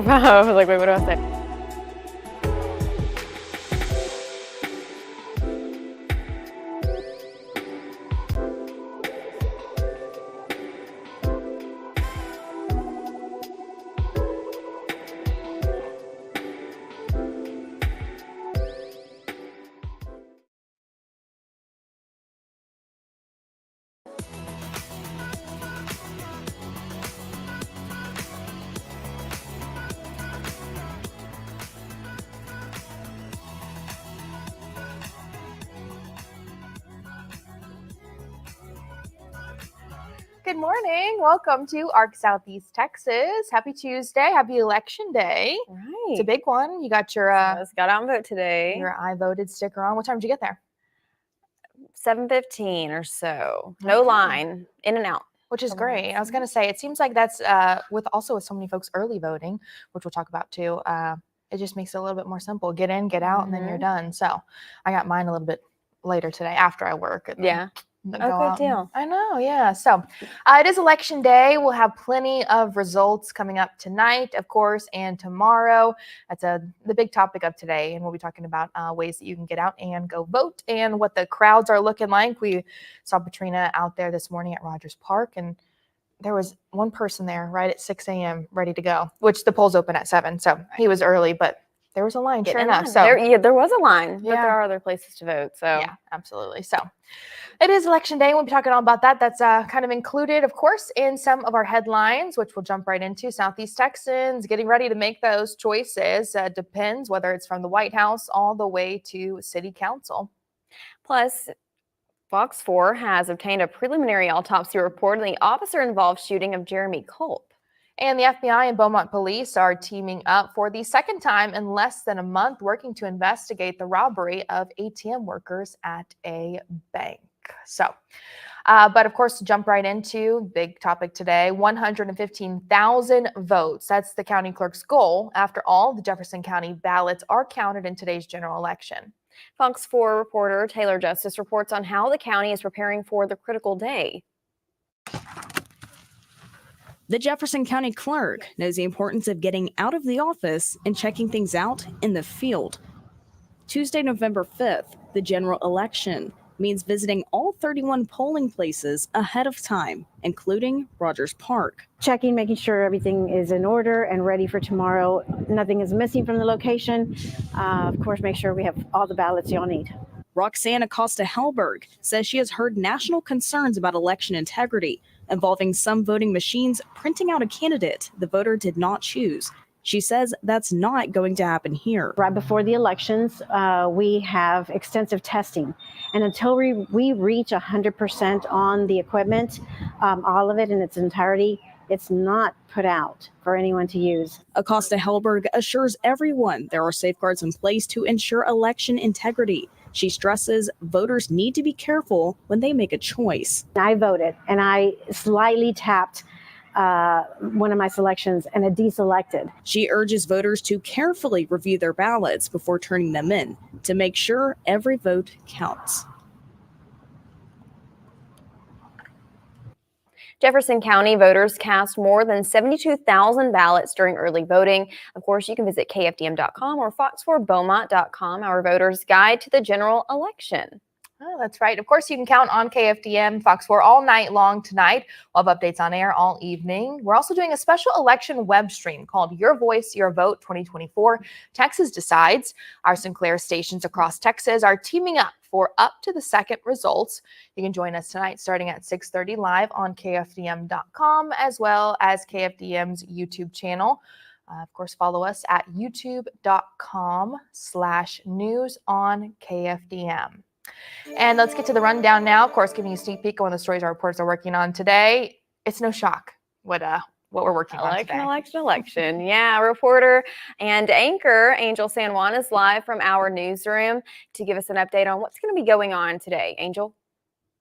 I was like, wait, what do I say? Good morning. Welcome to ARC Southeast Texas. Happy Tuesday. Happy Election Day. Right. It's a big one. You got your I just got out and vote today. your I voted sticker on. What time did you get there? 7:15 or so. No Okay. line, in and out. Which is Come on. great. I was going to say, it seems like that's with so many folks early voting, which we'll talk about too. It just makes it a little bit more simple. Get in, get out, and then you're done. So I got mine a little bit later today after I work. Yeah. Good deal. I know, yeah. So it is election day. We'll have plenty of results coming up tonight, of course, and tomorrow. That's the big topic of today, and we'll be talking about ways that you can get out and go vote and what the crowds are looking like. We saw Patrina out there this morning at Rogers Park, and there was one person there right at 6 a.m. ready to go, which the polls open at 7, so he was early, but there was a line, sure enough. So there was a line, but there are other places to vote. So yeah, absolutely. So it is election day. We'll be talking all about that. That's kind of included, of course, in some of our headlines, which we'll jump right into. Southeast Texans getting ready to make those choices. Depends whether it's from the White House all the way to City Council. Plus, Fox 4 has obtained a preliminary autopsy report on the officer-involved shooting of Jeremy Culp. And the FBI and Beaumont Police are teaming up for the second time in less than a month, working to investigate the robbery of ATM workers at a bank. So, but of course, to jump right into big topic today, 115,000 votes. That's the county clerk's goal. After all, the Jefferson County ballots are counted in today's general election. Fox 4 reporter Taylor Justice reports on how the county is preparing for the critical day. The Jefferson County Clerk knows the importance of getting out of the office and checking things out in the field. Tuesday, November 5th, the general election means visiting all 31 polling places ahead of time, including Rogers Park. Checking, making sure everything is in order and ready for tomorrow. Nothing is missing from the location. Of course, make sure we have all the ballots y'all need. Roxanne Acosta-Helberg says she has heard national concerns about election integrity, involving some voting machines printing out a candidate the voter did not choose. She says that's not going to happen here. Right before the elections, we have extensive testing. And until we reach 100% on the equipment, all of it in its entirety, it's not put out for anyone to use. Acosta-Helberg assures everyone there are safeguards in place to ensure election integrity. She stresses voters need to be careful when they make a choice. I voted and I slightly tapped one of my selections and it deselected. She urges voters to carefully review their ballots before turning them in to make sure every vote counts. Jefferson County voters cast more than 72,000 ballots during early voting. Of course, you can visit KFDM.com or Fox4Beaumont.com, our voters' guide to the general election. Oh, that's right. Of course, you can count on KFDM, Fox 4 all night long tonight. We'll have updates on air all evening. We're also doing a special election web stream called Your Voice, Your Vote 2024. Texas Decides. Our Sinclair stations across Texas are teaming up for up to the second results. You can join us tonight starting at 6:30 live on KFDM.com as well as KFDM's YouTube channel. Of course, follow us at youtube.com/news-on-KFDM. And let's get to the rundown now. Of course, giving you a sneak peek of one of the stories our reporters are working on today. It's no shock what we're working on today. Election. Yeah, reporter and anchor Angel San Juan is live from our newsroom to give us an update on what's going to be going on today. Angel?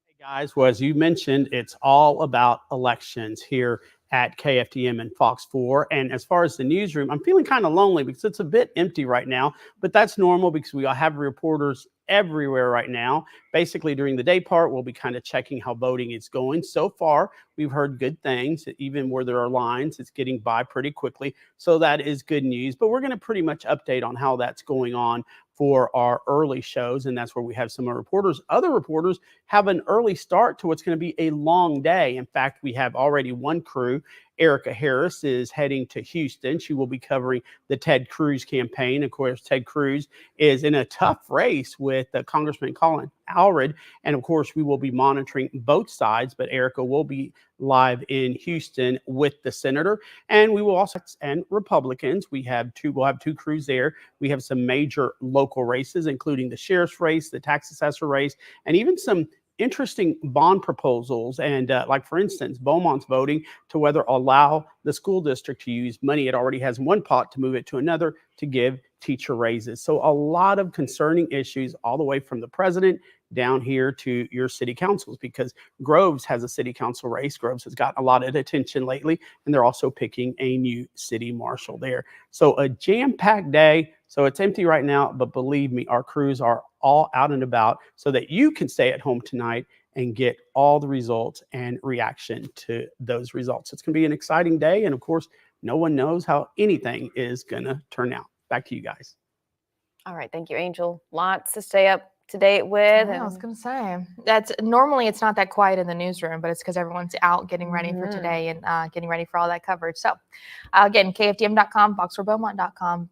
Hey guys, well, as you mentioned, it's all about elections here at KFDM and Fox 4. And as far as the newsroom, I'm feeling kind of lonely because it's a bit empty right now, but that's normal because we have reporters everywhere right now. Basically, during the day part, we'll be kind of checking how voting is going. So far, we've heard good things. Even where there are lines, it's getting by pretty quickly. So that is good news. But we're going to pretty much update on how that's going on for our early shows. And that's where we have some of our reporters. Other reporters have an early start to what's going to be a long day. In fact, we have already one crew. Erica Harris is heading to Houston. She will be covering the Ted Cruz campaign. Of course, Ted Cruz is in a tough race with Congressman Colin Allred. And of course, we will be monitoring both sides, but Erica will be live in Houston with the senator. And we will also, and Republicans, we'll have two crews there. We have some major local races, including the sheriff's race, the tax assessor race, and even some interesting bond proposals. And like, for instance, Beaumont's voting to whether allow the school district to use money it already has in one pot to move it to another to give teacher raises. So a lot of concerning issues all the way from the president down here to your city councils, because Groves has a city council race. Groves has gotten a lot of attention lately, and they're also picking a new city marshal there. So a jam-packed day. So it's empty right now, but believe me, our crews are all out and about so that you can stay at home tonight and get all the results and reaction to those results. It's going to be an exciting day. And of course, no one knows how anything is going to turn out. Back to you guys. All right. Thank you, Angel. Lots to stay up to date with. I was going to say, that's normally it's not that quiet in the newsroom, but it's because everyone's out getting ready for today and getting ready for all that coverage. So again, KFDM.com, fox4beaumont.com,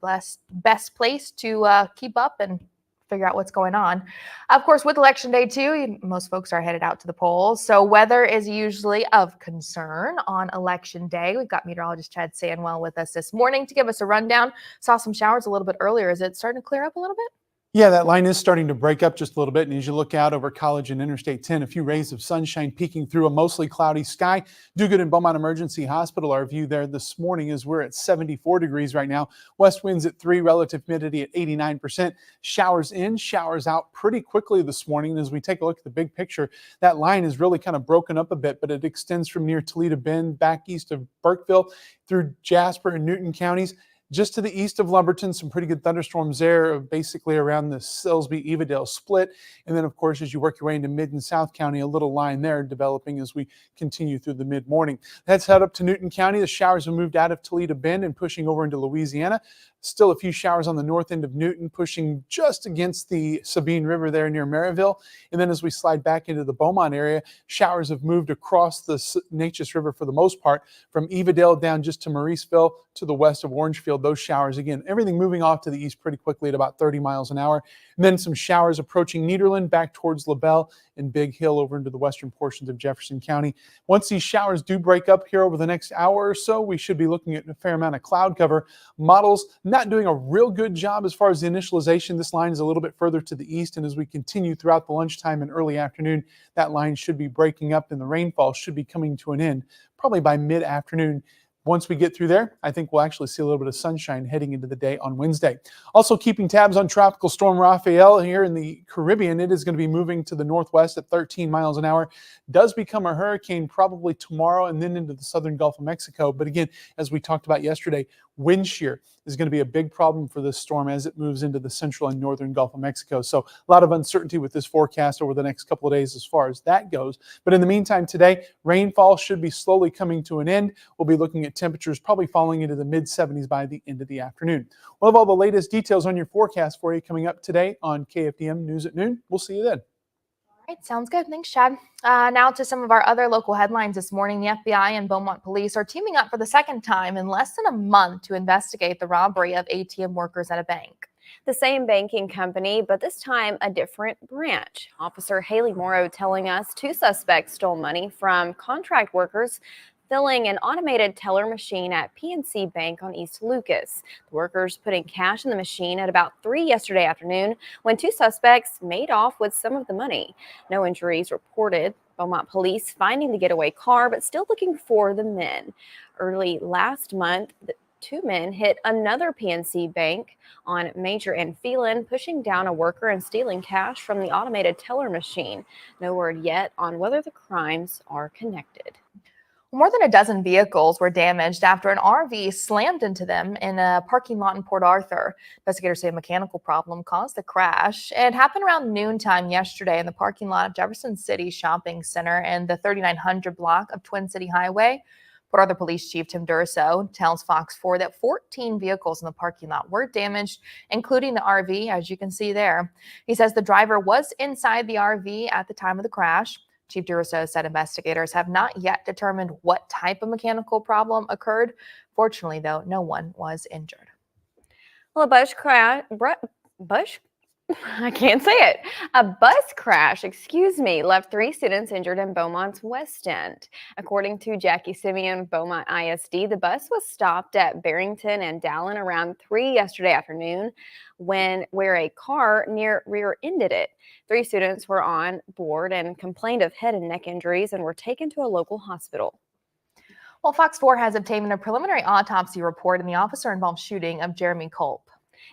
best place to keep up and figure out what's going on. Of course, with election day too, most folks are headed out to the polls. So weather is usually of concern on election day. We've got meteorologist Chad Sandwell with us this morning to give us a rundown. Saw some showers a little bit earlier. Is it starting to clear up a little bit? Yeah, that line is starting to break up just a little bit. And as you look out over College and Interstate 10, a few rays of sunshine peeking through a mostly cloudy sky. Duguid and Beaumont Emergency Hospital, our view there this morning is we're at 74 degrees right now. West winds at 3, relative humidity at 89%. Showers in, showers out pretty quickly this morning. And as we take a look at the big picture, that line is really kind of broken up a bit, but it extends from near Toledo Bend back east of Burkeville through Jasper and Newton counties. Just to the east of Lumberton, some pretty good thunderstorms there, basically around the Silsbee-Evadale split. And then, of course, as you work your way into Mid and South County, a little line there developing as we continue through the mid-morning. Let's head up to Newton County. The showers have moved out of Toledo Bend and pushing over into Louisiana. Still a few showers on the north end of Newton, pushing just against the Sabine River there near Maryville. And then as we slide back into the Beaumont area, showers have moved across the Neches River for the most part, from Evadale down just to Mauriceville to the west of Orangefield. Those showers, again, everything moving off to the east pretty quickly at about 30 miles an hour. And then some showers approaching Nederland back towards LaBelle and Big Hill over into the western portions of Jefferson County. Once these showers do break up here over the next hour or so, we should be looking at a fair amount of cloud cover. Models not doing a real good job as far as the initialization. This line is a little bit further to the east, and as we continue throughout the lunchtime and early afternoon, that line should be breaking up and the rainfall should be coming to an end probably by mid-afternoon. Once we get through there, I think we'll actually see a little bit of sunshine heading into the day on Wednesday. Also keeping tabs on Tropical Storm Rafael here in the Caribbean. It is going to be moving to the northwest at 13 miles an hour. Does become a hurricane probably tomorrow and then into the southern Gulf of Mexico. But again, as we talked about yesterday, wind shear is going to be a big problem for this storm as it moves into the central and northern Gulf of Mexico. So a lot of uncertainty with this forecast over the next couple of days as far as that goes. But in the meantime today, rainfall should be slowly coming to an end. We'll be looking at temperatures probably falling into the mid-70s by the end of the afternoon. We'll have all the latest details on your forecast for you coming up today on KFDM News at Noon. We'll see you then. All right, sounds good. Thanks, Chad. Now to some of our other local headlines this morning. The FBI and Beaumont Police are teaming up for the second time in less than a month to investigate the robbery of ATM workers at a bank. The same banking company, but this time a different branch. Officer Haley Morrow telling us 2 suspects stole money from contract workers filling an automated teller machine at PNC Bank on East Lucas. The workers putting cash in the machine at about 3 yesterday afternoon when 2 suspects made off with some of the money. No injuries reported. Beaumont police finding the getaway car, but still looking for the men. Early last month, the 2 men hit another PNC Bank on Major and Phelan, pushing down a worker and stealing cash from the automated teller machine. No word yet on whether the crimes are connected. More than a dozen vehicles were damaged after an RV slammed into them in a parking lot in Port Arthur. Investigators say a mechanical problem caused the crash. It happened around noontime yesterday in the parking lot of Jefferson City Shopping Center and the 3900 block of Twin City Highway. Port Arthur Police Chief Tim Durso tells Fox 4 that 14 vehicles in the parking lot were damaged, including the RV, as you can see there. He says the driver was inside the RV at the time of the crash. Chief Durso said investigators have not yet determined what type of mechanical problem occurred. Fortunately, though, no one was injured. Well, a bus crash. I can't say it. A bus crash, left 3 students injured in Beaumont's West End. According to Jackie Simeon, Beaumont ISD, the bus was stopped at Barrington and Dallin around 3 yesterday afternoon where a car rear-ended it. 3 students were on board and complained of head and neck injuries and were taken to a local hospital. Well, Fox 4 has obtained a preliminary autopsy report in the officer-involved shooting of Jeremy Culp.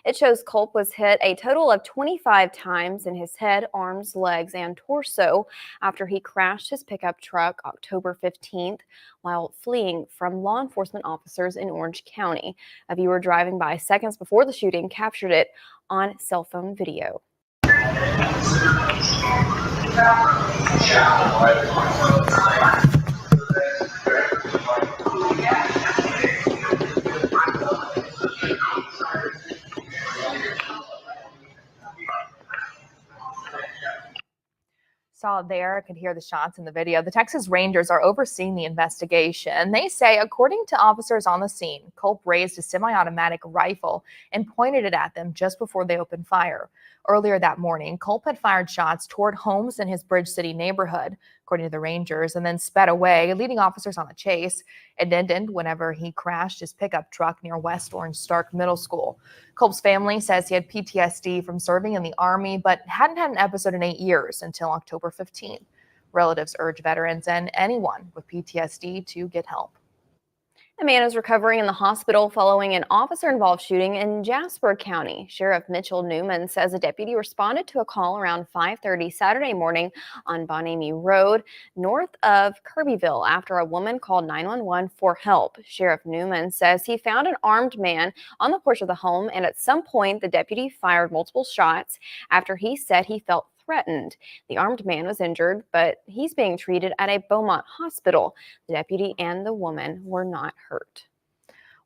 It shows Culp was hit a total of 25 times in his head, arms, legs, and torso after he crashed his pickup truck October 15th while fleeing from law enforcement officers in Orange County. A viewer driving by seconds before the shooting captured it on cell phone video. Saw it there, could hear the shots in the video. The Texas Rangers are overseeing the investigation. They say, according to officers on the scene, Culp raised a semi-automatic rifle and pointed it at them just before they opened fire. Earlier that morning, Culp had fired shots toward homes in his Bridge City neighborhood, according to the Rangers, and then sped away, leading officers on a chase. It ended whenever he crashed his pickup truck near West Orange Stark Middle School. Culp's family says he had PTSD from serving in the Army, but hadn't had an episode in 8 years until October 15th. Relatives urge veterans and anyone with PTSD to get help. A man is recovering in the hospital following an officer-involved shooting in Jasper County. Sheriff Mitchell Newman says a deputy responded to a call around 5:30 Saturday morning on Bonamy Road, north of Kirbyville, after a woman called 911 for help. Sheriff Newman says he found an armed man on the porch of the home, and at some point the deputy fired multiple shots after he said he felt threatened. The armed man was injured, but he's being treated at a Beaumont hospital. The deputy and the woman were not hurt.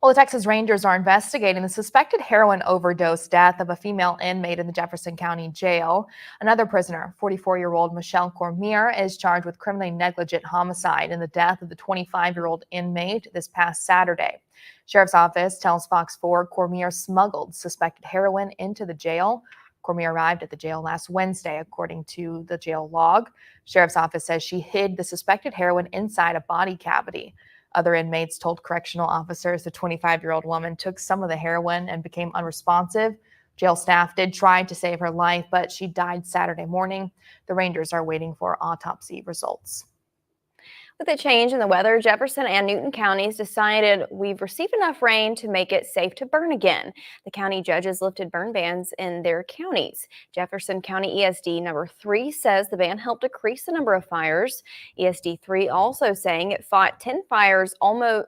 Well, the Texas Rangers are investigating the suspected heroin overdose death of a female inmate in the Jefferson County Jail. Another prisoner, 44-year-old Michelle Cormier, is charged with criminally negligent homicide in the death of the 25-year-old inmate this past Saturday. Sheriff's office tells Fox 4 Cormier smuggled suspected heroin into the jail. Cormier arrived at the jail last Wednesday, according to the jail log. Sheriff's office says she hid the suspected heroin inside a body cavity. Other inmates told correctional officers the 25-year-old woman took some of the heroin and became unresponsive. Jail staff did try to save her life, but she died Saturday morning. The Rangers are waiting for autopsy results. With a change in the weather, Jefferson and Newton counties decided we've received enough rain to make it safe to burn again. The county judges lifted burn bans in their counties. Jefferson County ESD number 3 says the ban helped decrease the number of fires. ESD 3 also saying it fought 10 fires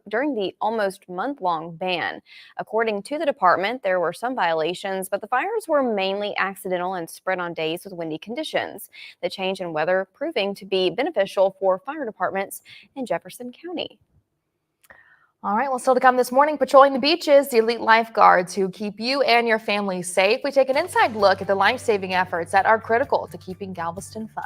during the almost month-long ban. According to the department, there were some violations, but the fires were mainly accidental and spread on days with windy conditions. The change in weather proving to be beneficial for fire departments in Jefferson County. All right, well, still to come this morning, patrolling the beaches, the elite lifeguards who keep you and your family safe. We take an inside look at the life-saving efforts that are critical to keeping Galveston fun.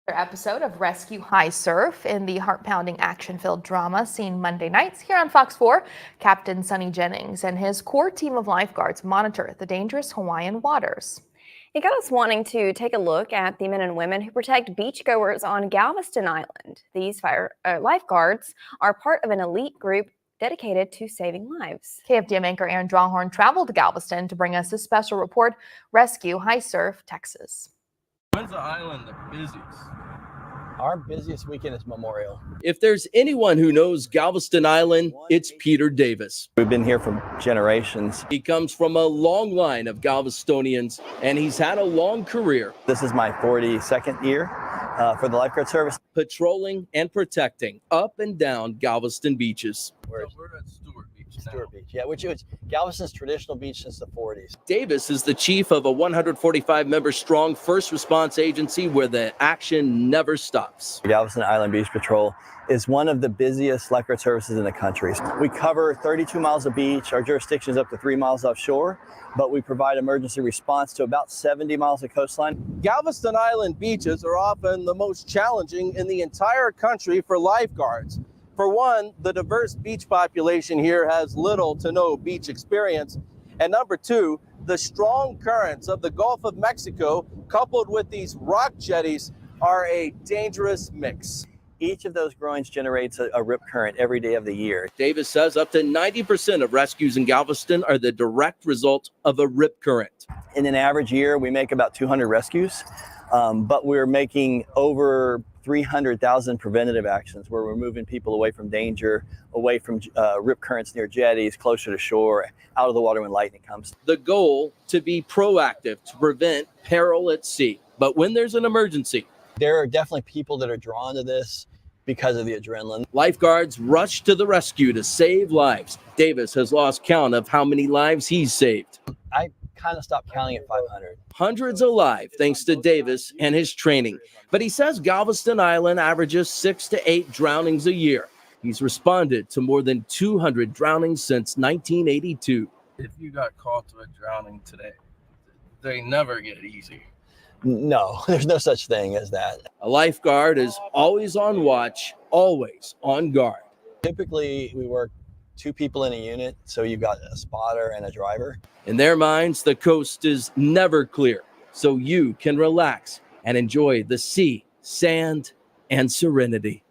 Episode of Rescue High Surf in the heart-pounding action-filled drama seen Monday nights here on Fox 4. Captain Sonny Jennings and his core team of lifeguards monitor the dangerous Hawaiian waters. It got us wanting to take a look at the men and women who protect beachgoers on Galveston Island. These lifeguards are part of an elite group dedicated to saving lives. KFDM anchor Aaron Drawhorn traveled to Galveston to bring us this special report, Rescue High Surf, Texas. When's the island the busiest? Our busiest weekend is Memorial. If there's anyone who knows Galveston Island, it's Peter Davis. We've been here for generations. He comes from a long line of Galvestonians, and he's had a long career This is my 42nd year for the lifeguard service. patrolling and protecting up and down Galveston beaches. We're at Stewart Beach now. Stewart Beach, yeah, which is Galveston's traditional beach since the 40s. Davis is the chief of a 145-member strong first response agency where the action never stops. Galveston Island Beach Patrol is one of the busiest lifeguard services in the country. We cover 32 miles of beach. Our jurisdiction is up to 3 miles offshore, but we provide emergency response to about 70 miles of coastline. Galveston Island beaches are often the most challenging in the entire country for lifeguards. For one, the diverse beach population here has little to no beach experience. And number two, the strong currents of the Gulf of Mexico, coupled with these rock jetties, are a dangerous mix. Each of those groins generates a rip current every day of the year. Davis says up to 90% of rescues in Galveston are the direct result of a rip current. In an average year, we make about 200 rescues, but we're making over 300,000 preventative actions where we're moving people away from danger, away from rip currents near jetties, closer to shore, out of the water when lightning comes. The goal to be proactive to prevent peril at sea. But when there's an emergency, There are definitely people that are drawn to this because of the adrenaline. lifeguards rush to the rescue to save lives. Davis has lost count of how many lives he's saved. I kind of stopped counting at 500. Hundreds alive thanks to Davis and his training. But he says Galveston Island averages 6 to 8 drownings a year. He's responded to more than 200 drownings since 1982. If you got caught to a drowning today, they never get easy. No, there's no such thing as that. A lifeguard is always on watch, always on guard. Typically, we work 2 people in a unit, so you've got a spotter and a driver. In their minds, the coast is never clear, so you can relax and enjoy the sea, sand, and serenity.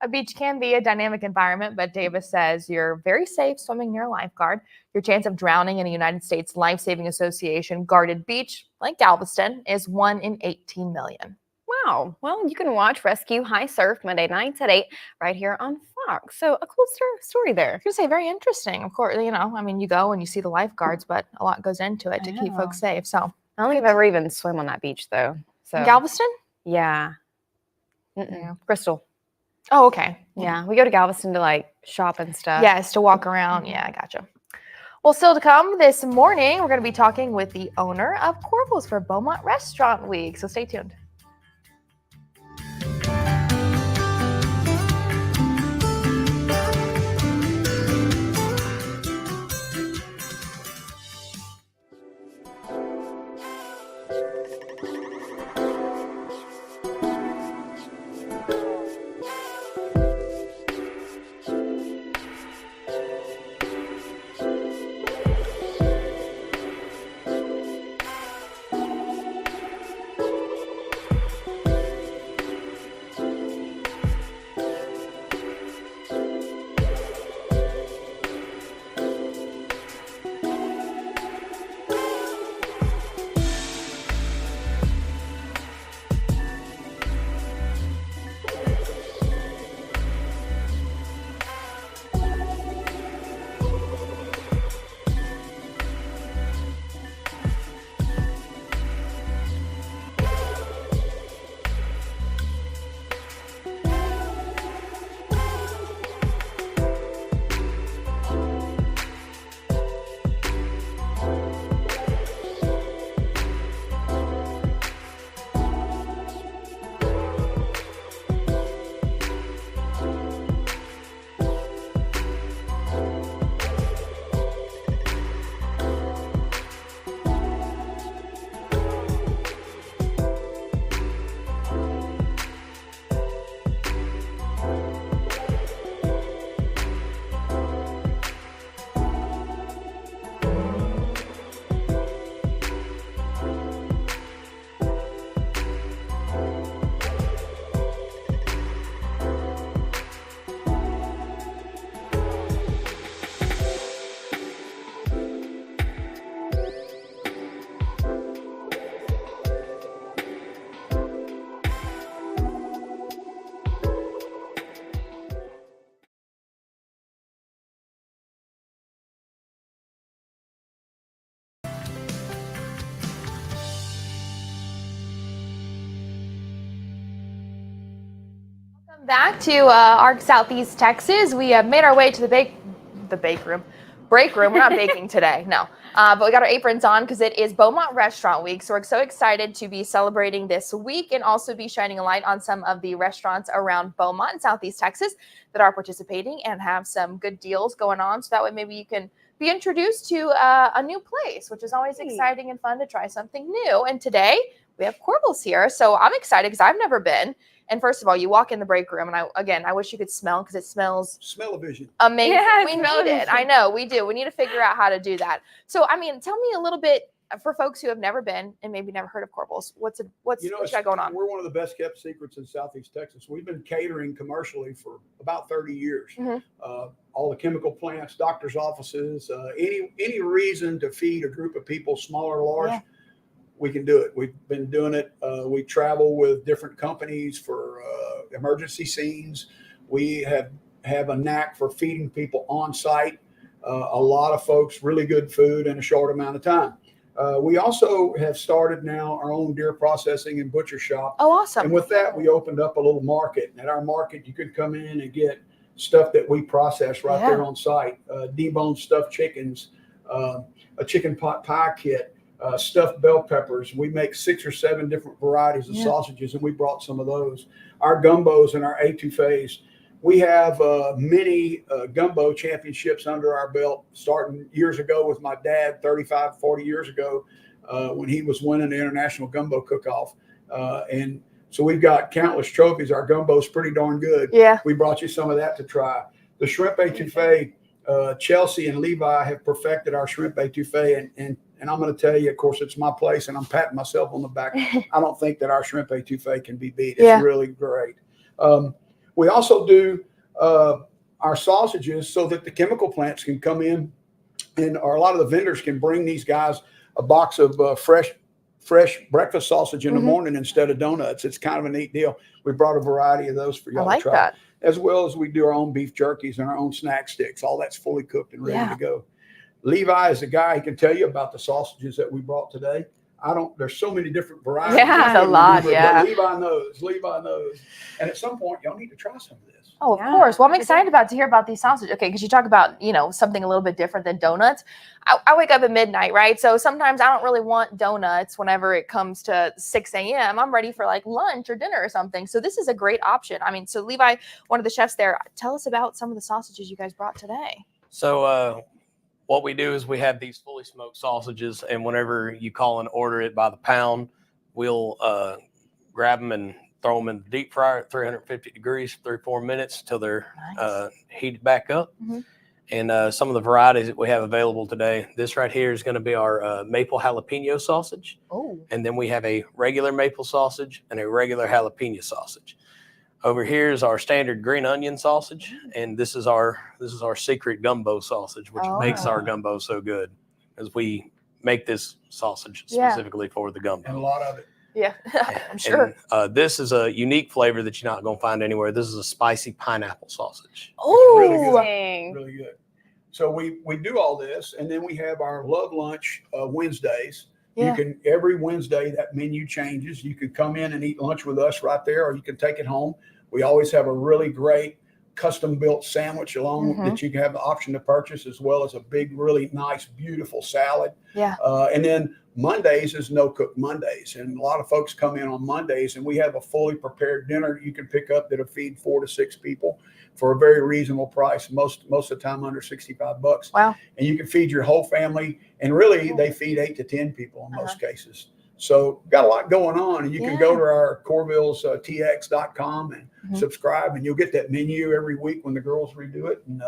A beach can be a dynamic environment, but Davis says you're very safe swimming near a lifeguard. Your chance of drowning in a United States Life Saving Association guarded beach like Galveston is 1 in 18 million. Wow. Well, you can watch Rescue High Surf Monday nights at 8 right here on Fox. So a cool story there. I was gonna say very interesting. Of course, I mean, you go and you see the lifeguards, but a lot goes into it to keep folks safe. So I don't think I've ever even swim on that beach though. So in Galveston? yeah. Yeah. Crystal. Oh, okay. Yeah. We go to Galveston to like shop and stuff. Yes, to walk around. Yeah, I gotcha. Well, still to come this morning, we're going to be talking with the owner of Corval's for Beaumont Restaurant Week. So stay tuned. Back to ARC Southeast Texas. We made our way to the break room. We're not baking today, no. But we got our aprons on because it is Beaumont Restaurant Week. So we're so excited to be celebrating this week and also be shining a light on some of the restaurants around Beaumont and Southeast Texas that are participating and have some good deals going on. So that way maybe you can be introduced to a new place, which is always exciting and fun to try something new. And today we have Corbel's here. So I'm excited because I've never been. And first of all, you walk in the break room, and I wish you could smell because it smells Smell-o-vision. amazing. Yeah, We need it. I know we do. We need to figure out how to do that. So, I mean, tell me a little bit for folks who have never been and maybe never heard of Corbel's. What you got going on? We're one of the best kept secrets in Southeast Texas. We've been catering commercially for about 30 years. All the chemical plants, doctors' offices, any reason to feed a group of people, small or large, we can do it. We've been doing it. We travel with different companies for emergency scenes. We have a knack for feeding people on site. A lot of folks, really good food in a short amount of time. We also have started now our own deer processing and butcher shop. Oh, awesome. And with that, we opened up a little market. And at our market, you could come in and get stuff that we process right there on site. Deboned stuffed chickens, a chicken pot pie kit, stuffed bell peppers. We make 6 or 7 different varieties of sausages, and we brought some of those. Our gumbos and our etouffees. We have many gumbo championships under our belt, starting years ago with my dad, 35, 40 years ago, when he was winning the International Gumbo Cook-Off. And so we've got countless trophies. Our gumbo's pretty darn good. Yeah. We brought you some of that to try. The shrimp etouffee, Chelsea and Levi have perfected our shrimp etouffee. And I'm going to tell you, of course, it's my place, and I'm patting myself on the back. I don't think that our shrimp etouffee can be beat. It's really great. We also do our sausages so that the chemical plants can come in, or a lot of the vendors can bring these guys a box of fresh breakfast sausage in the morning instead of donuts. It's kind of a neat deal. We brought a variety of those for y'all to try. That. As well as we do our own beef jerkies and our own snack sticks. All that's fully cooked and ready to go. Levi is the guy who can tell you about the sausages that we brought today. There's so many different varieties. Yeah, a lot, but Levi knows. And at some point, y'all need to try some of this. Oh, of course. Well, I'm excited to hear about these sausages. Okay, because you talk about, something a little bit different than donuts. I wake up at midnight, right? So sometimes I don't really want donuts whenever it comes to 6 a.m. I'm ready for like lunch or dinner or something. So this is a great option. I mean, so Levi, one of the chefs there, tell us about some of the sausages you guys brought today. So what we do is we have these fully smoked sausages, and whenever you call and order it by the pound, we'll grab them and throw them in the deep fryer at 350 degrees for 3-4 minutes till they're heated back up. And some of the varieties that we have available today, this right here is going to be our maple jalapeno sausage. Oh. And then we have a regular maple sausage and a regular jalapeno sausage. Over here is our standard green onion sausage, and this is our secret gumbo sausage, which makes our gumbo so good, as we make this sausage specifically for the gumbo. And a lot of it. Yeah, I'm sure. And, this is a unique flavor that you're not going to find anywhere. This is a spicy pineapple sausage. Oh, Really good. So we do all this, and then we have our love lunch Wednesdays. You can, every Wednesday, that menu changes. You can come in and eat lunch with us right there, or you can take it home. We always have a really great custom built sandwich along that you can have the option to purchase, as well as a big, really nice, beautiful salad. Yeah. And then Mondays is no cook Mondays. And a lot of folks come in on Mondays, and we have a fully prepared dinner you can pick up that'll feed 4 to 6 people for a very reasonable price. Most of the time under $65. Wow. And you can feed your whole family. And really they feed 8 to 10 people in most cases. So got a lot going on, and you can go to our Corville'sTX.com and subscribe, and you'll get that menu every week when the girls redo it. And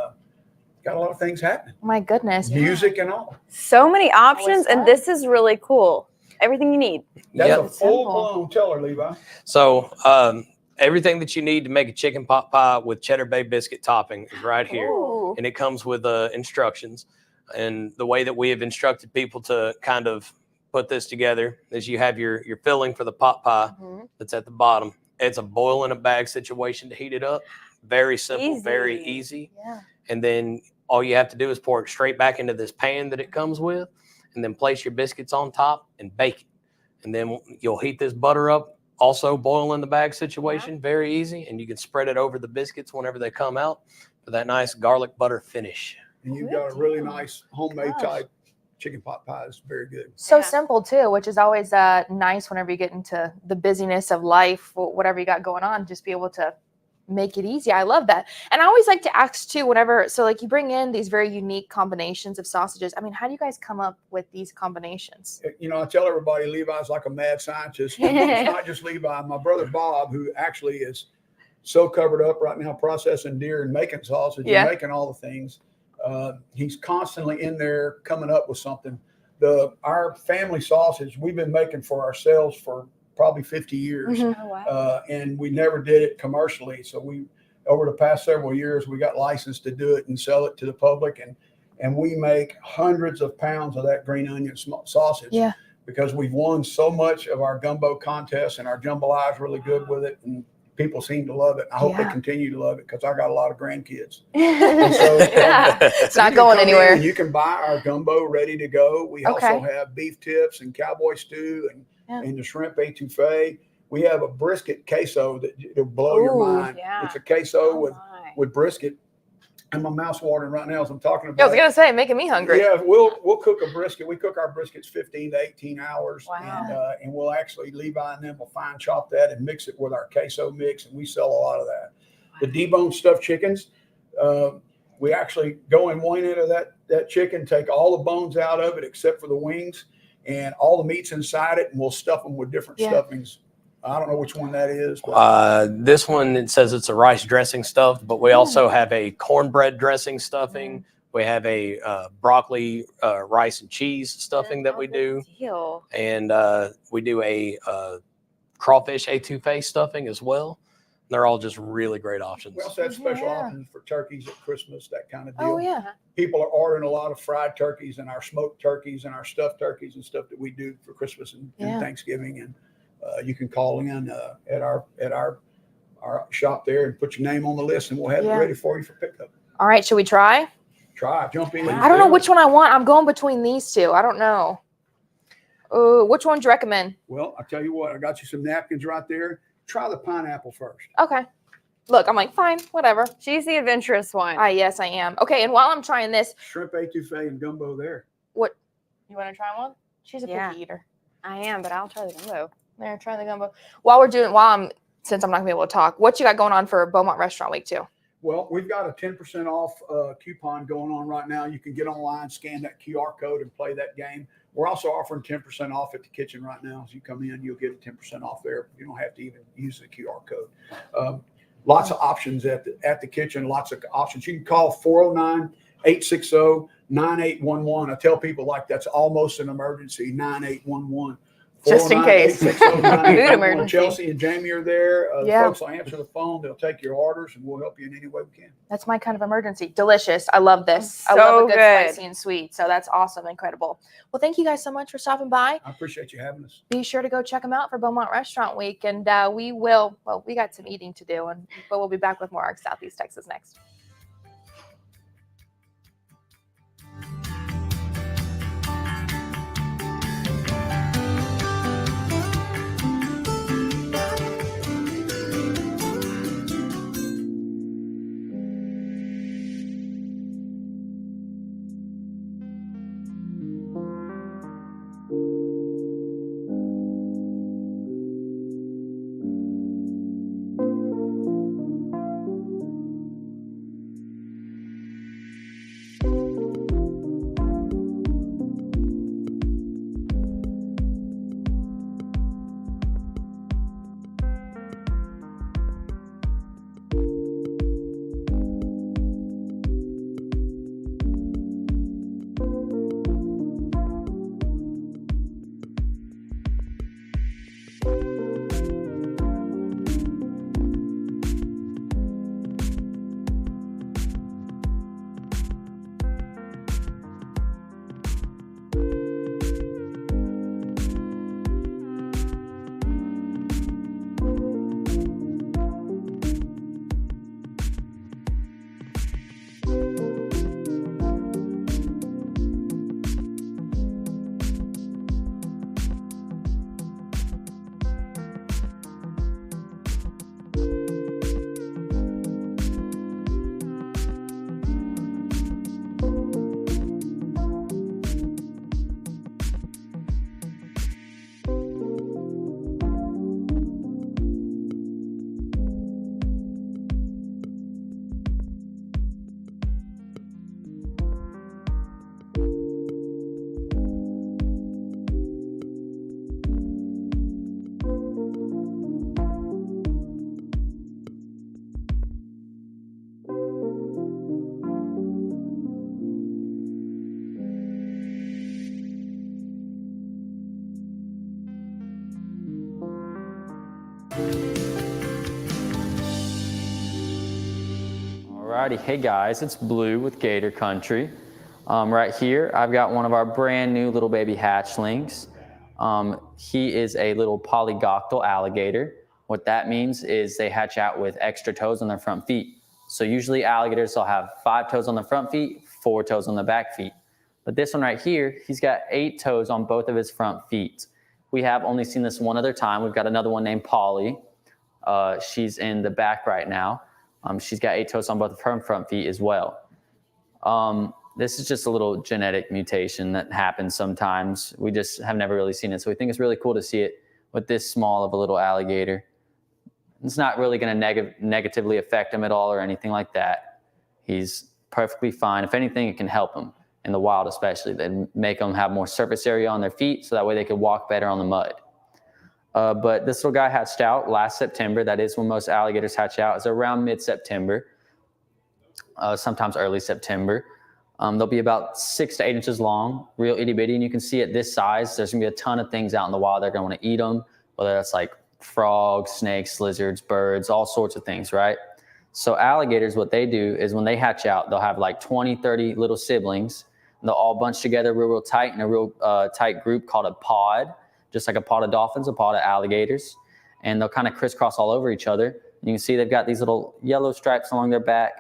got a lot of things happening. My goodness. Music and all. So many options, and this is really cool. Everything you need. That's a full-blown teller, Levi. So everything that you need to make a chicken pot pie with Cheddar Bay biscuit topping is right here. Ooh. And it comes with instructions. And the way that we have instructed people to kind of put this together is you have your filling for the pot pie that's at the bottom. It's a boil in a bag situation to heat it up. Very simple, very easy. Yeah. And then all you have to do is pour it straight back into this pan that it comes with, and then place your biscuits on top and bake it. And then you'll heat this butter up also boil in the bag situation, very easy. And you can spread it over the biscuits whenever they come out for that nice garlic butter finish. And you've got a really nice homemade Gosh. type chicken pot pie. It's very good. So Yeah. simple too, which is always nice whenever you get into the busyness of life, whatever you got going on, just be able to make it easy. I love that. And I always like to ask too, whenever, so like you bring in these very unique combinations of sausages. I mean, how do you guys come up with these combinations? You know, I tell everybody Levi's like a mad scientist. It's not just Levi. My brother Bob, who actually is so covered up right now processing deer and making sausage Yeah. and making all the things. He's constantly in there coming up with something. Our family sausage we've been making for ourselves for probably 50 years. Mhm. Oh, wow. And we never did it commercially. So we, over the past several years, we got licensed to do it and sell it to the public. And we make hundreds of pounds of that green onion sausage. Yeah. Because we've won so much of our gumbo contests and our jambalaya is really good with it. And people seem to love it. I hope they Yeah. continue to love it because I got a lot of grandkids. it's so, not You can going come in anywhere. and you can buy our gumbo ready to go. We Okay. also have beef tips and cowboy stew Yeah. and the shrimp etouffee. We have a brisket queso that it'll blow your Ooh, mind. yeah. It's a queso Oh, with my. brisket. And my mouth's watering right now as I'm talking I about was it. gonna say, making me hungry. Yeah, we'll cook a brisket. We cook our briskets 15 to 18 hours, Wow. and we'll actually Levi and them will fine chop that and mix it with our queso mix, and we sell a lot of that. The deboned stuffed chickens, we actually go in one end of that chicken, take all the bones out of it except for the wings, and all the meat's inside it, and we'll stuff them with different Yeah. stuffings. I don't know which one that is, but This one, it says it's a rice dressing stuffed, but we also have a cornbread dressing stuffing. We have a broccoli, rice and cheese stuffing that we do. Deal. And we do a crawfish etouffee stuffing as well. They're all just really great options. we also have special Yeah. options for turkeys at Christmas, that kind of deal. Oh yeah. People are ordering a lot of fried turkeys and our smoked turkeys and our stuffed turkeys and stuff that we do for Christmas and Yeah. Thanksgiving. And you can call in at our shop there and put your name on the list, and we'll have Yeah. it ready for you for pickup. All right, should we try? Try, jump in. I don't know which one I want. I'm going between these two. I don't know. Which one do you recommend? Well, I tell you what, I got you some napkins right there. Try the pineapple first. Okay. Look, I'm like, fine, whatever. She's the adventurous one. Yes, I am. Okay, and while I'm trying this, Shrimp etouffee and gumbo there. what? You want to try one? She's a Yeah. picky eater. I am, but I'll try the gumbo. There, try the gumbo. Since I'm not gonna be able to talk, what you got going on for Beaumont Restaurant Week 2? Well, we've got a 10% off coupon going on right now. You can get online, scan that QR code, and play that game. We're also offering 10% off at the kitchen right now. As you come in, you'll get a 10% off there. You don't have to even use the QR code. Lots of options at the kitchen, lots of options. You can call 409-860-9811. I tell people like that's almost an emergency, 9811. Just in case. 409-860-9811. Food emergency. Chelsea and Jamie are there. The Yeah. folks will answer the phone. They'll take your orders, and we'll help you in any way we can. That's my kind of emergency. Delicious. I love this. I So love a good good. spicy and sweet. So that's awesome. Incredible. Well, thank you guys so much for stopping by. I appreciate you having us. Be sure to go check them out for Beaumont Restaurant Week. And we got some eating to do, but we'll be back with more ARC Southeast Texas next. Alrighty, hey guys, it's Blue with Gator Country. Right here, I've got one of our brand new little baby hatchlings. He is a little polygoctal alligator. What that means is they hatch out with extra toes on their front feet. So usually alligators will have 5 toes on the front feet, 4 toes on the back feet. But this one right here, he's got 8 toes on both of his front feet. We have only seen this one other time. We've got another one named Polly. She's in the back right now. She's got 8 toes on both of her front feet as well. This is just a little genetic mutation that happens sometimes. We just have never really seen it. So we think it's really cool to see it with this small of a little alligator. It's not really going to negatively affect him at all or anything like that. He's perfectly fine. If anything, it can help him in the wild, especially. Then make them have more surface area on their feet so that way they could walk better on the mud. But this little guy hatched out last September. That is when most alligators hatch out. It's around mid-September, sometimes early September. They'll be about 6 to 8 inches long, real itty bitty. And you can see at this size, there's gonna be a ton of things out in the wild. They're gonna wanna eat them, whether that's like frogs, snakes, lizards, birds, all sorts of things, right? So alligators, what they do is when they hatch out, they'll have like 20, 30 little siblings. And they'll all bunch together real tight in a real tight group called a pod, just like a pod of dolphins, a pod of alligators. And they'll kind of crisscross all over each other. And you can see they've got these little yellow stripes along their back.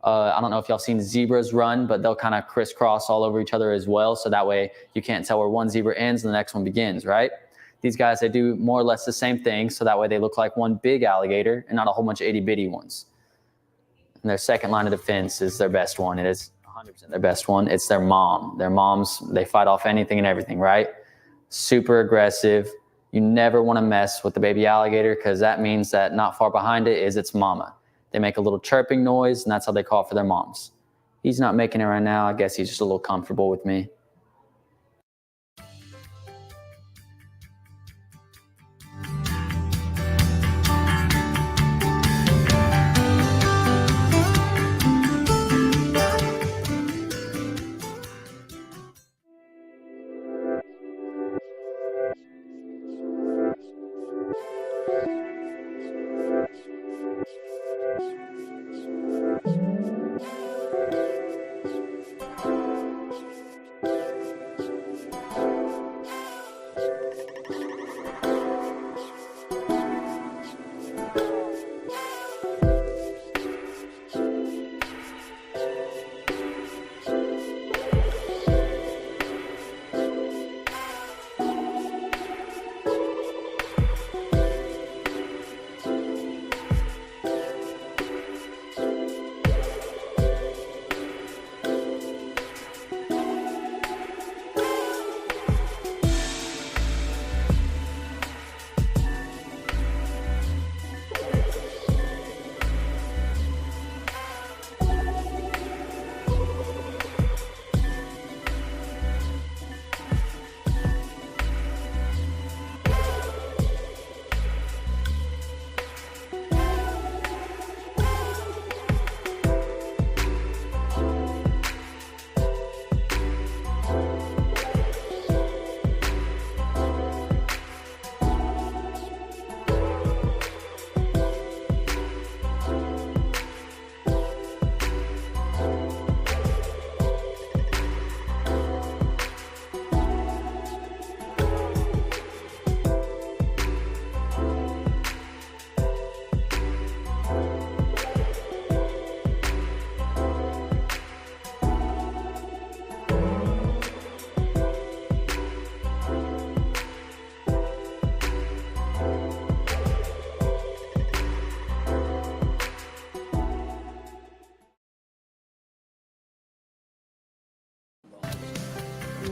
I don't know if y'all seen zebras run, but they'll kind of crisscross all over each other as well. So that way you can't tell where one zebra ends and the next one begins, right? These guys, they do more or less the same thing. So that way they look like one big alligator and not a whole bunch of itty bitty ones. And their second line of defense is their best one. It is 100% their best one. It's their mom. Their moms, they fight off anything and everything, right? Super aggressive. You never want to mess with the baby alligator because that means that not far behind it is its mama. They make a little chirping noise, and that's how they call for their moms. He's not making it right now. I guess he's just a little comfortable with me.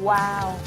Wow.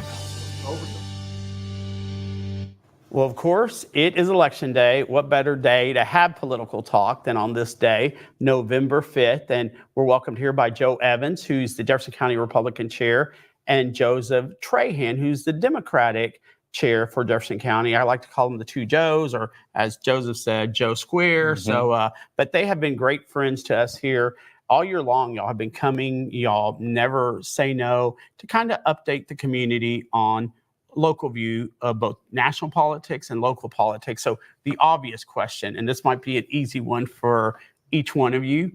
Well, of course, it is election day. What better day to have political talk than on this day, November 5th? And we're welcomed here by Joe Evans, who's the Jefferson County Republican chair, and Joseph Trahan, who's the Democratic chair for Jefferson County. I like to call them the two Joes, or as Joseph said, Joe Square. So, but they have been great friends to us here all year long. Y'all have been coming. Y'all never say no to kind of update the community on local view of both national politics and local politics. So the obvious question, and this might be an easy one for each one of you,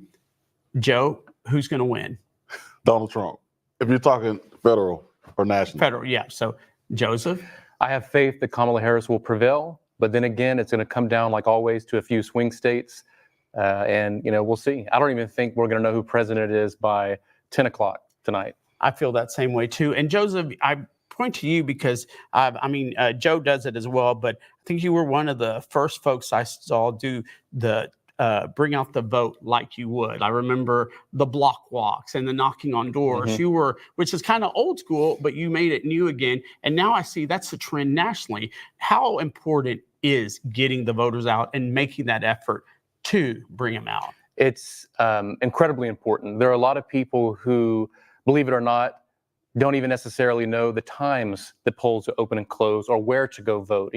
Joe, who's going to win? Donald Trump. If you're talking federal or national. Federal, yeah. So, Joseph? I have faith that Kamala Harris will prevail, but then again, it's going to come down, like always, to a few swing states, and we'll see. I don't even think we're going to know who president is by 10 o'clock tonight. I feel that same way too. And Joseph, I point to you because Joe does it as well, but I think you were one of the first folks I saw do the bring out the vote like you would. I remember the block walks and the knocking on doors. Mhm. You were, which is kind of old school, but you made it new again. And now I see that's the trend nationally. How important is getting the voters out and making that effort to bring them out? It's incredibly important. There are a lot of people who, believe it or not, don't even necessarily know the times the polls are open and close or where to go vote.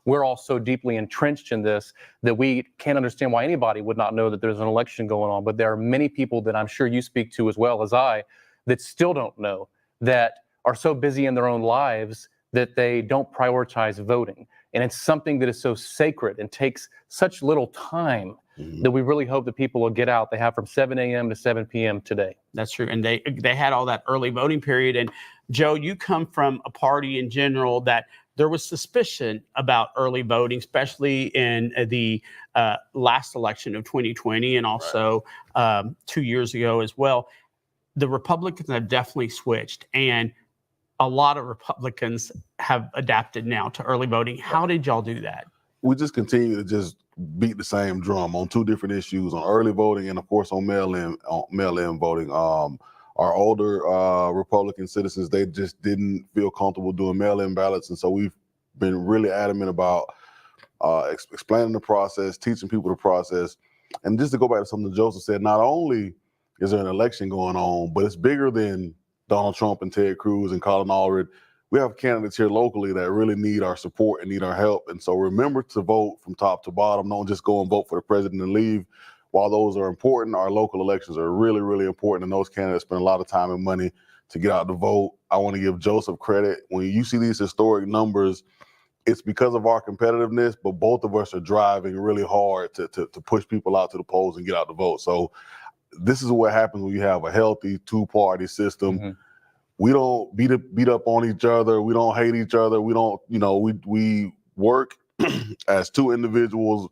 We're all so deeply entrenched in this that we can't understand why anybody would not know that there's an election going on. But there are many people that I'm sure you speak to as well as I that still don't know, that are so busy in their own lives that they don't prioritize voting. And it's something that is so sacred and takes such little time that we really hope that people will get out. They have from 7 a.m. to 7 p.m. today. That's true. And they had all that early voting period. And Joe, you come from a party in general that there was suspicion about early voting, especially in the last election of 2020 and also 2 years ago as well. The Republicans have definitely switched, and a lot of Republicans have adapted now to early voting. How did y'all do that? We just continue to just beat the same drum on two different issues, on early voting and of course on mail-in voting. Our older Republican citizens, they just didn't feel comfortable doing mail-in ballots, and so we've been really adamant about explaining the process, teaching people the process. And just to go back to something Joseph said, not only is there an election going on, but it's bigger than Donald Trump and Ted Cruz and Colin Allred. We have candidates here locally that really need our support and need our help. And so remember to vote from top to bottom. Don't just go and vote for the president and leave. While those are important, our local elections are really, really important. And those candidates spend a lot of time and money to get out to vote. I want to give Joseph credit. When you see these historic numbers, it's because of our competitiveness, but both of us are driving really hard to push people out to the polls and get out to vote. So this is what happens when you have a healthy two-party system. Mm-hmm. We don't beat up on each other. We don't hate each other. We don't, we work as two individuals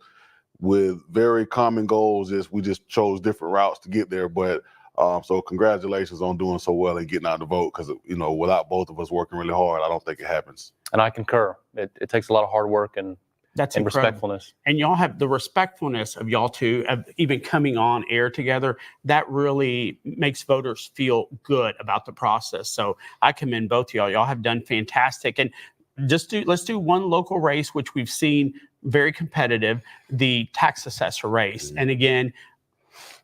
with very common goals. We just chose different routes to get there. But so congratulations on doing so well and getting out to vote, because, without both of us working really hard, I don't think it happens. And I concur. It takes a lot of hard work and respectfulness. And y'all have the respectfulness of y'all two, of even coming on air together. That really makes voters feel good about the process. So I commend both of y'all. Y'all have done fantastic. And let's do one local race, which we've seen very competitive, the tax assessor race. And again,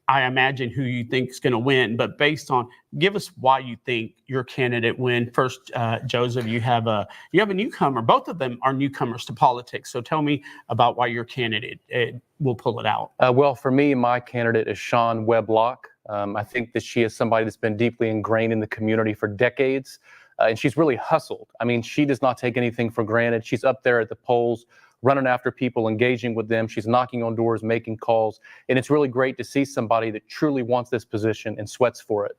I imagine who you think is going to win, but give us why you think your candidate win. First, Joseph, you have a newcomer. Both of them are newcomers to politics. So tell me about why your candidate will pull it out. Well, for me, my candidate is Shawn Webb-Locke. I think that she is somebody that's been deeply ingrained in the community for decades, and she's really hustled. I mean, she does not take anything for granted. She's up there at the polls, running after people, engaging with them. She's knocking on doors, making calls. And it's really great to see somebody that truly wants this position and sweats for it.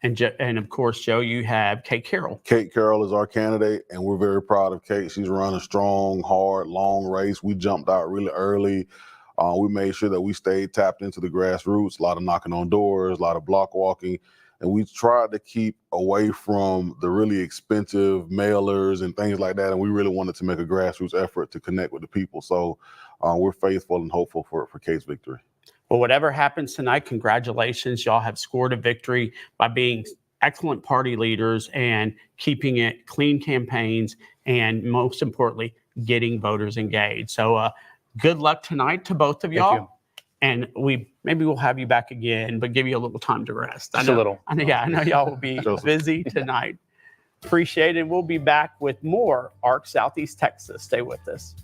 And of course, Joe, you have Kate Carroll. Kate Carroll is our candidate, and we're very proud of Kate. She's run a strong, hard, long race. We jumped out really early. We made sure that we stayed tapped into the grassroots, a lot of knocking on doors, a lot of block walking. And we tried to keep away from the really expensive mailers and things like that. And we really wanted to make a grassroots effort to connect with the people. So we're faithful and hopeful for Kate's victory. Well, whatever happens tonight, congratulations. Y'all have scored a victory by being excellent party leaders and keeping it clean campaigns, and most importantly, getting voters engaged. So good luck tonight to both of y'all. And maybe we'll have you back again, but give you a little time to rest. Just a little. I know y'all will be busy tonight. Appreciate it. We'll be back with more ARC Southeast Texas. Stay with us.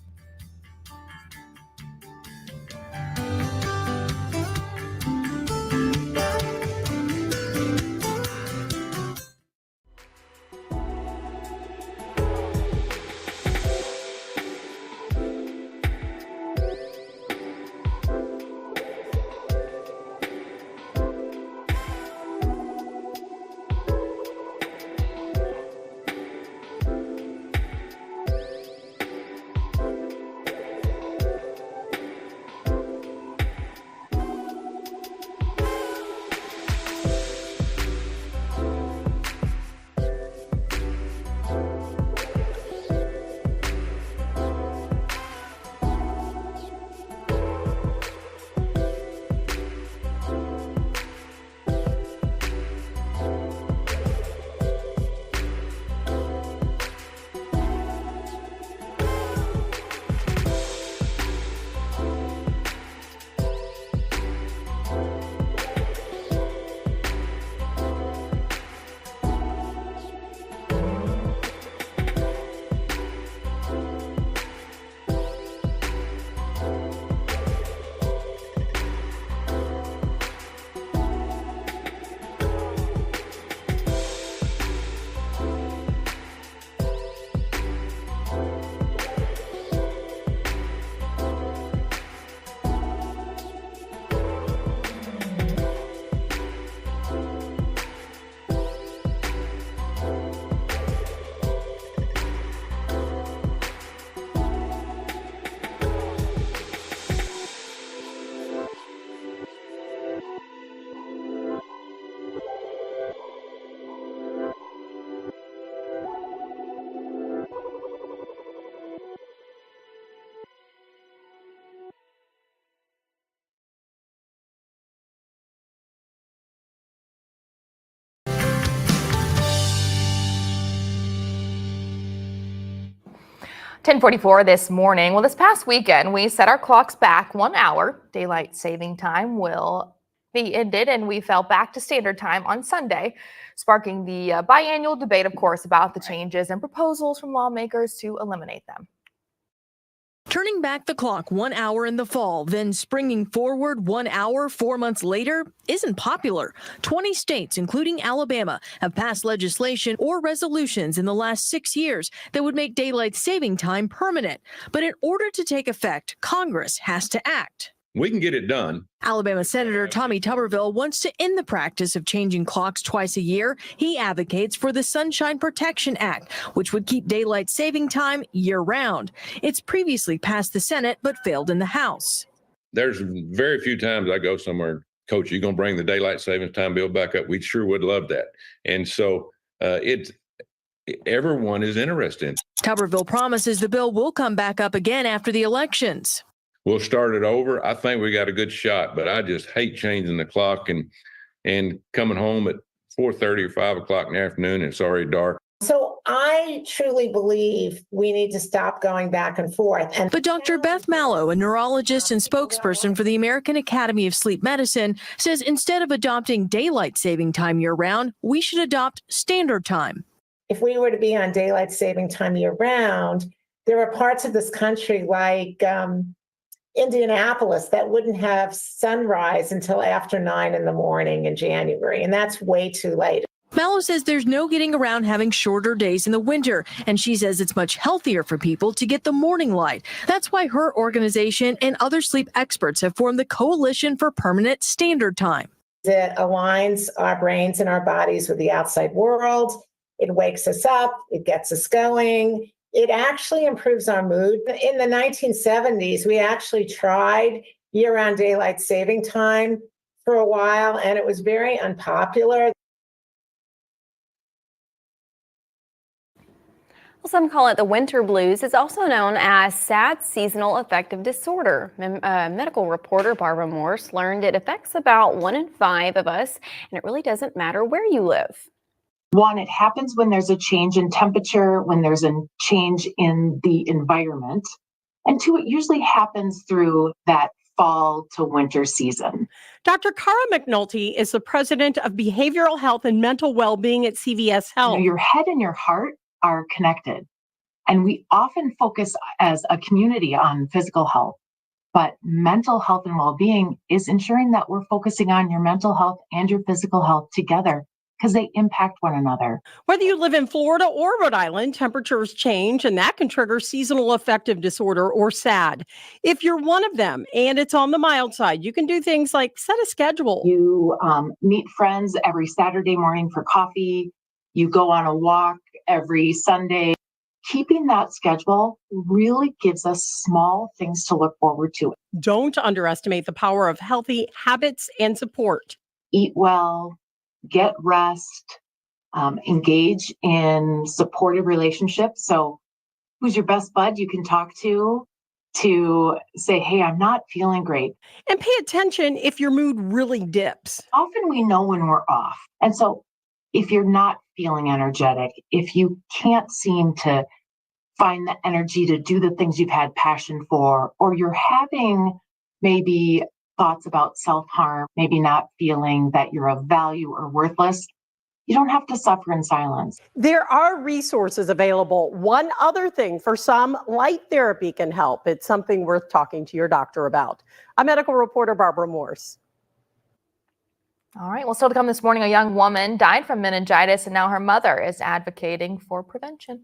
10:44 this morning. Well, this past weekend, we set our clocks back 1 hour. Daylight saving time will be ended, and we fell back to standard time on Sunday, sparking the biannual debate, of course, about the changes and proposals from lawmakers to eliminate them. Turning back the clock 1 hour in the fall, then springing forward 1 hour 4 months later isn't popular. 20 states, including Alabama, have passed legislation or resolutions in the last 6 years that would make daylight saving time permanent. But in order to take effect, Congress has to act. We can get it done. Alabama Senator Tommy Tuberville wants to end the practice of changing clocks twice a year. He advocates for the Sunshine Protection Act, which would keep daylight saving time year-round. It's previously passed the Senate but failed in the House. There's very few times I go somewhere, Coach, you going to bring the daylight savings time bill back up? We sure would love that. And so everyone is interested. Tuberville promises the bill will come back up again after the elections. We'll start it over. I think we got a good shot, but I just hate changing the clock and coming home at 4:30 or 5 o'clock in the afternoon and it's already dark. So I truly believe we need to stop going back and forth. But Dr. Beth Mallow, a neurologist and spokesperson for the American Academy of Sleep Medicine, says instead of adopting daylight saving time year-round, we should adopt standard time. If we were to be on daylight saving time year-round, there are parts of this country like Indianapolis that wouldn't have sunrise until after 9 in the morning in January, and that's way too late. Mallow says there's no getting around having shorter days in the winter, and she says it's much healthier for people to get the morning light. That's why her organization and other sleep experts have formed the Coalition for Permanent Standard Time. It aligns our brains and our bodies with the outside world. It wakes us up. It gets us going. It actually improves our mood. In the 1970s, we actually tried year-round daylight saving time for a while, and it was very unpopular. Well, some call it the winter blues. It's also known as SAD, seasonal affective disorder. Medical reporter Barbara Morse learned it affects about 1 in 5 of us, and it really doesn't matter where you live. One, it happens when there's a change in temperature, when there's a change in the environment. And two, it usually happens through that fall to winter season. Dr. Cara McNulty is the president of Behavioral Health and Mental Wellbeing at CVS Health. Your head and your heart are connected. And we often focus as a community on physical health. But mental health and well-being is ensuring that we're focusing on your mental health and your physical health together, because they impact one another. Whether you live in Florida or Rhode Island, temperatures change, and that can trigger seasonal affective disorder, or SAD. If you're one of them and it's on the mild side, you can do things like set a schedule. You meet friends every Saturday morning for coffee. You go on a walk every Sunday. Keeping that schedule really gives us small things to look forward to. Don't underestimate the power of healthy habits and support. Eat well. Get rest, engage in supportive relationships. So who's your best bud you can talk to say, hey, I'm not feeling great. And pay attention if your mood really dips. Often we know when we're off. And so if you're not feeling energetic, if you can't seem to find the energy to do the things you've had passion for, or you're having maybe thoughts about self-harm, maybe not feeling that you're of value or worthless, you don't have to suffer in silence. There are resources available. One other thing, for some, light therapy can help. It's something worth talking to your doctor about. I'm medical reporter Barbara Morse. All right, well, still to come this morning, a young woman died from meningitis, and now her mother is advocating for prevention.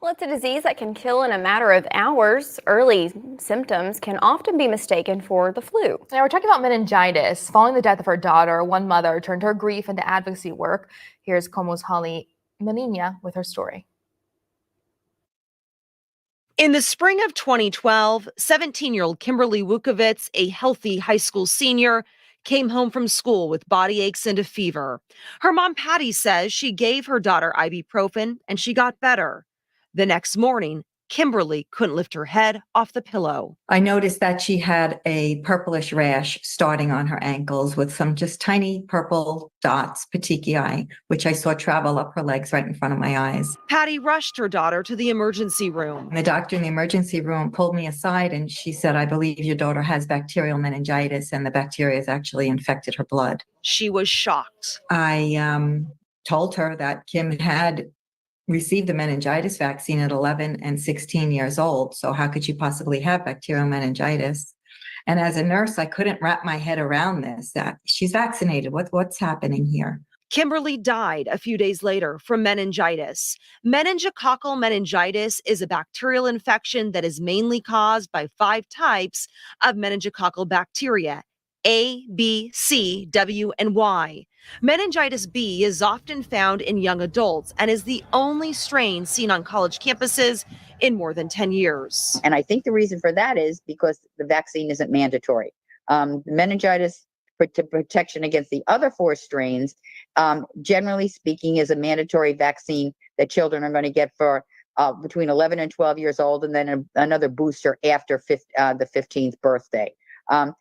Well, it's a disease that can kill in a matter of hours. Early symptoms can often be mistaken for the flu. Now we're talking about meningitis. Following the death of her daughter, one mother turned her grief into advocacy work. Here's Como's Holly Menina with her story. In the spring of 2012, 17-year-old Kimberly Wukovitz, a healthy high school senior, came home from school with body aches and a fever. Her mom, Patty, says she gave her daughter ibuprofen and she got better. The next morning, Kimberly couldn't lift her head off the pillow. I noticed that she had a purplish rash starting on her ankles with some just tiny purple dots, petechiae, which I saw travel up her legs right in front of my eyes. Patty rushed her daughter to the emergency room. And the doctor in the emergency room pulled me aside and she said, I believe your daughter has bacterial meningitis and the bacteria has actually infected her blood. She was shocked. I told her that Kim had received the meningitis vaccine at 11 and 16 years old. So how could she possibly have bacterial meningitis? And as a nurse, I couldn't wrap my head around this, that she's vaccinated. What's happening here? Kimberly died a few days later from meningitis. Meningococcal meningitis is a bacterial infection that is mainly caused by 5 types of meningococcal bacteria: A, B, C, W, and Y. Meningitis B is often found in young adults and is the only strain seen on college campuses in more than 10 years. And I think the reason for that is because the vaccine isn't mandatory. Meningitis protection against the other 4 strains, generally speaking, is a mandatory vaccine that children are going to get for between 11 and 12 years old, and then another booster after the 15th birthday.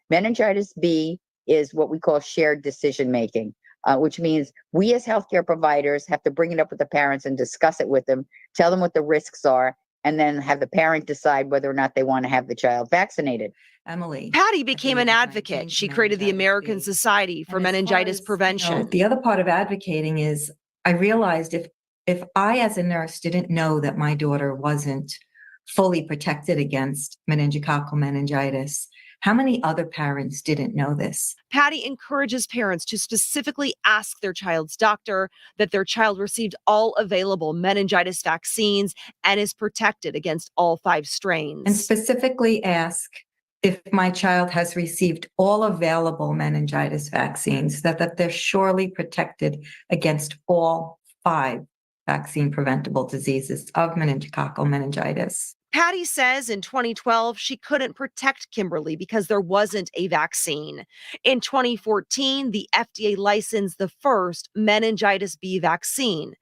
Meningitis B is what we call shared decision making, which means we as healthcare providers have to bring it up with the parents and discuss it with them, tell them what the risks are, and then have the parent decide whether or not they want to have the child vaccinated. Emily. Patty became an advocate. She created the American Society for Meningitis Prevention. The other part of advocating is I realized if I as a nurse didn't know that my daughter wasn't fully protected against meningococcal meningitis, how many other parents didn't know this? Patty encourages parents to specifically ask their child's doctor that their child received all available meningitis vaccines and is protected against all 5 strains. And specifically ask if my child has received all available meningitis vaccines, that they're surely protected against all 5 vaccine preventable diseases of meningococcal meningitis. Patty says in 2012, she couldn't protect Kimberly because there wasn't a vaccine. In 2014, the FDA licensed the first meningitis B vaccine,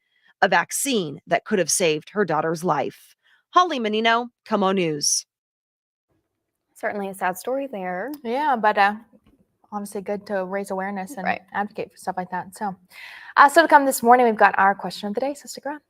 a vaccine that could have saved her daughter's life. Holly Menino, Como News. Certainly a sad story there. Yeah, but obviously good to raise awareness and advocate for stuff like that. So to come this morning, we've got our question of the day. So stick around.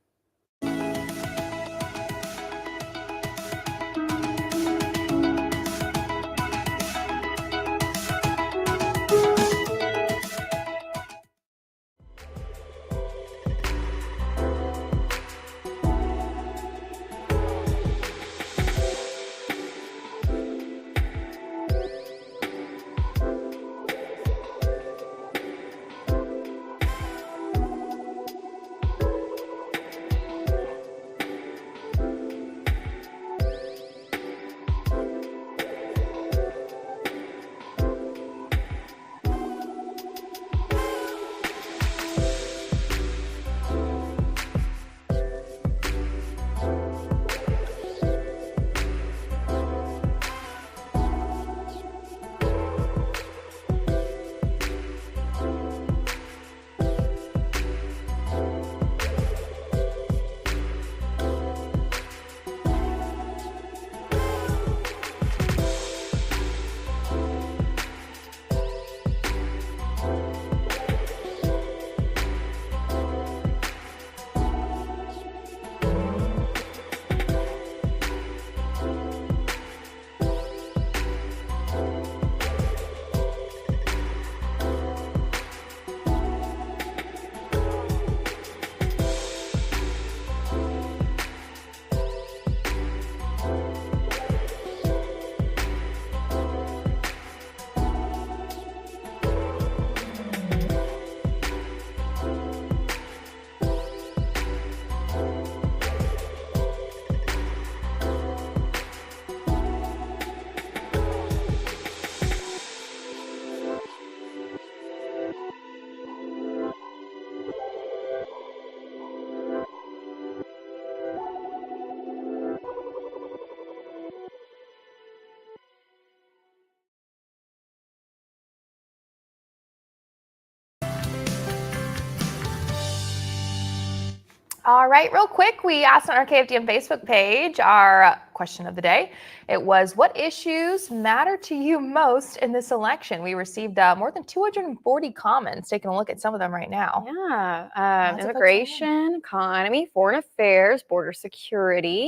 All right, real quick, we asked on our KFDM Facebook page our question of the day. It was, what issues matter to you most in this election? We received more than 240 comments. Taking a look at some of them right now. Yeah, Lots of folks immigration, economy, foreign affairs, border security,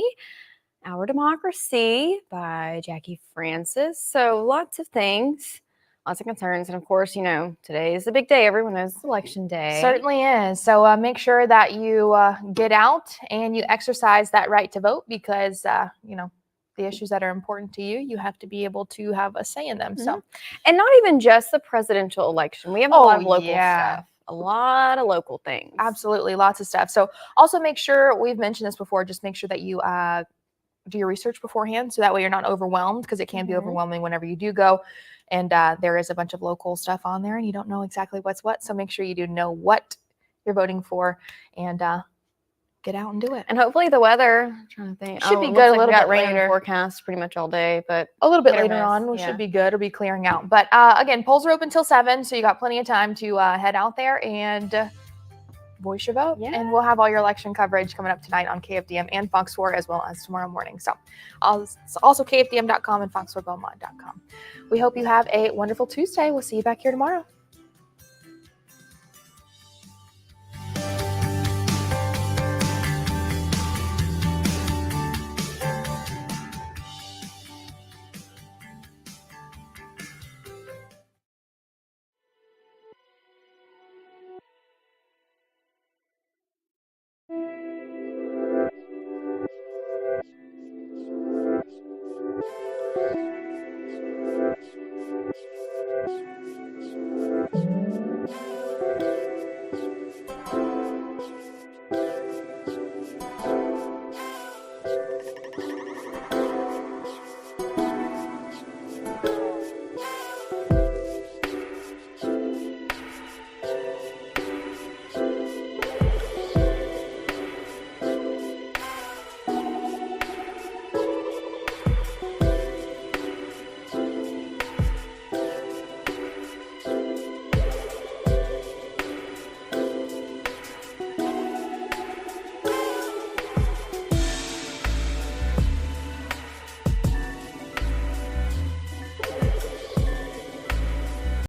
Our Democracy by Jackie Francis. So lots of things, lots of concerns. And of course, today is the big day. Everyone knows it's election day. Certainly is. So make sure that you get out and you exercise that right to vote because, the issues that are important to you, you have to be able to have a say in them. So, And not even just the presidential election. We have a lot of local stuff. A lot of local things. Absolutely. Lots of stuff. So also make sure, we've mentioned this before, just make sure that you do your research beforehand. So that way you're not overwhelmed because it can be overwhelming whenever you do go. And there is a bunch of local stuff on there and you don't know exactly what's what. So make sure you do know what you're voting for and get out and do it. And hopefully the weather, I'm trying to think, Should be it good. looks A like we little got bit rain later. forecast pretty much all day, but A little bit hit or later miss, on, we yeah. should be good. It'll be clearing out. But again, polls are open till 7, so you got plenty of time to head out there and voice your vote. And we'll have all your election coverage coming up tonight on KFDM and Fox 4 as well as tomorrow morning. So also KFDM.com and Fox4Beaumont.com. We hope you have a wonderful Tuesday. We'll see you back here tomorrow.